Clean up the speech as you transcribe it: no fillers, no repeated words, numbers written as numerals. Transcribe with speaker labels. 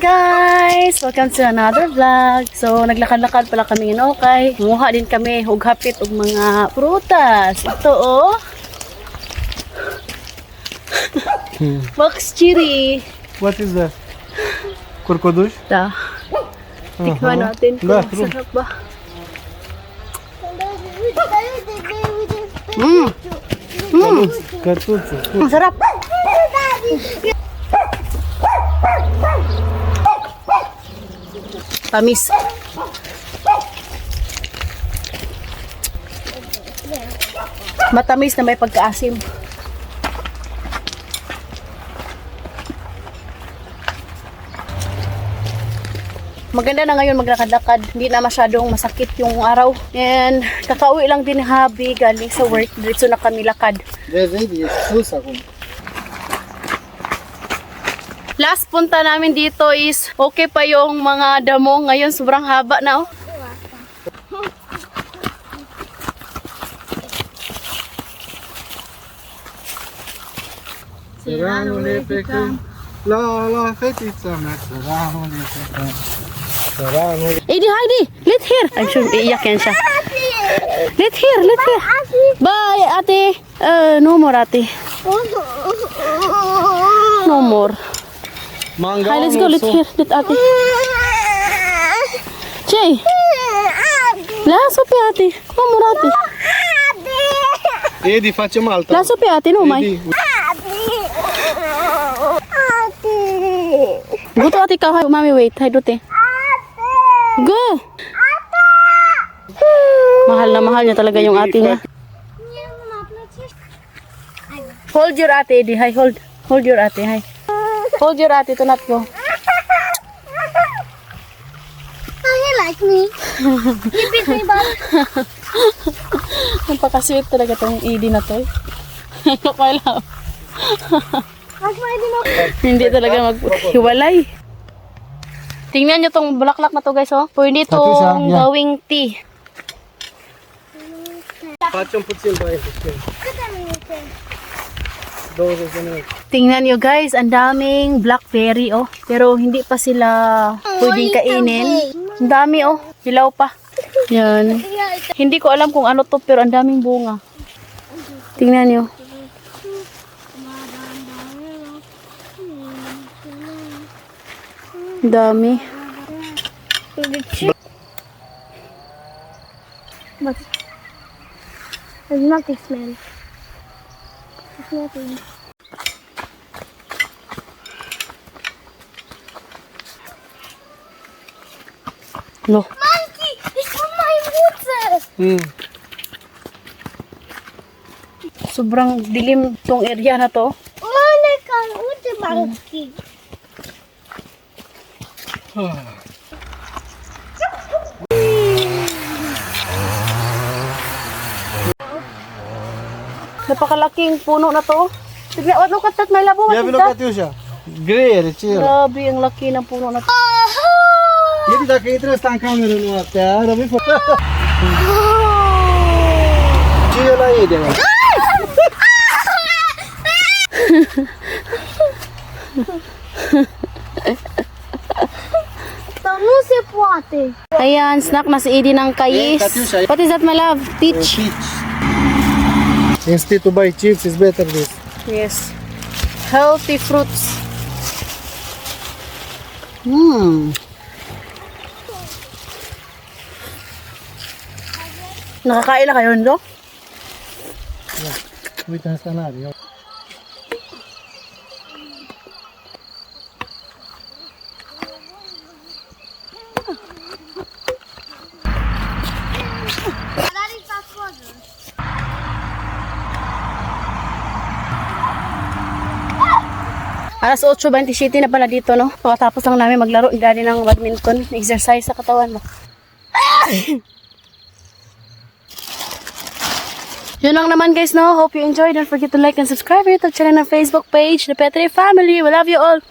Speaker 1: guys! Welcome to another vlog. So, naglakad-lakad pala kami in Okay. Munguha din kami og hapit og mga prutas. Ito oh. Box cherry.
Speaker 2: What is that? Kurkuduş?
Speaker 1: Da. Tikman natin kung
Speaker 2: Da, true.
Speaker 1: sarap ba.
Speaker 2: Картофель.
Speaker 1: Ang sarap. Tamis. Matamis na may pagkaasim. Maganda na ngayon maglakad-lakad. Hindi na masyadong masakit yung araw. And kakauwi lang din habi galing sa work. Diretso na kami lakad. Last punta namin dito is okay pa yung mga damo. Ngayon sobrang haba na oh.
Speaker 2: Serrano lepekam. La fetița mea. Serrano lepekam. Serrano.
Speaker 1: Heidi, Heidi, let here. I'm sure iiyak yan siya. Let here, let here. Bye, ate. No more, ate. No more.
Speaker 2: Mangal.
Speaker 1: Hi, let's go, let here. Let ate. Jay. Lasă pe ate. No more, ate.
Speaker 2: Edi, facem alta.
Speaker 1: Lasă pe ate, nu mai.
Speaker 2: Edi.
Speaker 1: Go to ate ka. Mami, wait. Hi, dute. Go. Mahal na mahal niya talaga yung ate niya. Hold your ate, Eddie. Hi, hold. Hold your ate. Hi. Hold your ate to not go.
Speaker 3: You like me? You beat me, Bob.
Speaker 1: Napaka-sweet talaga tong Eddie na to. Okay lang.
Speaker 3: Like my dino.
Speaker 1: Hindi talaga maghiwalay. Tingnan nyo tong bulaklak na to guys oh. Pwede tong
Speaker 2: yeah.
Speaker 1: gawing tea.
Speaker 2: Facem puțin băie.
Speaker 1: Tingnan nyo guys, ang daming blackberry oh. Pero hindi pa sila pwedeng kainin. Ang dami oh, hilaw pa. Yan. Hindi ko alam kung ano to pero ang daming bunga. Tingnan nyo. Ang dami.
Speaker 3: But there's nothing smell. There's nothing.
Speaker 1: Lo.
Speaker 3: Monkey! It's from my water!
Speaker 1: Sobrang dilim tong area na to.
Speaker 3: Monica, what's the monkey?
Speaker 1: Napakalaking puno na to. Tignan, what look at that, my labo.
Speaker 2: Ia
Speaker 1: What is
Speaker 2: vino
Speaker 1: that?
Speaker 2: Catiușa. Greiere, ce e?
Speaker 1: Grabe, ang laki ng puno na to.
Speaker 2: Edi, dacă intră ăsta în cameră noaptea, rămâi fără. Ce e la Edi, mă?
Speaker 3: Dar nu se poate.
Speaker 1: Ayan, snack na si Eddie ng kayis. What is that, my love? Peach?
Speaker 2: Instead to buy chips, it's better this.
Speaker 1: Yes. Healthy fruits. Nakakain na kayo nito?
Speaker 2: Uite, asta n-are. Ia.
Speaker 3: Dar e pe acolo.
Speaker 1: Alas 8:27 na pala dito, no? Pagkatapos lang namin maglaro dali ng badminton, exercise sa katawan mo. Yun lang naman guys, no? Hope you enjoyed. Don't forget to like and subscribe to our channel and Facebook page, The Petri Family. We love you all.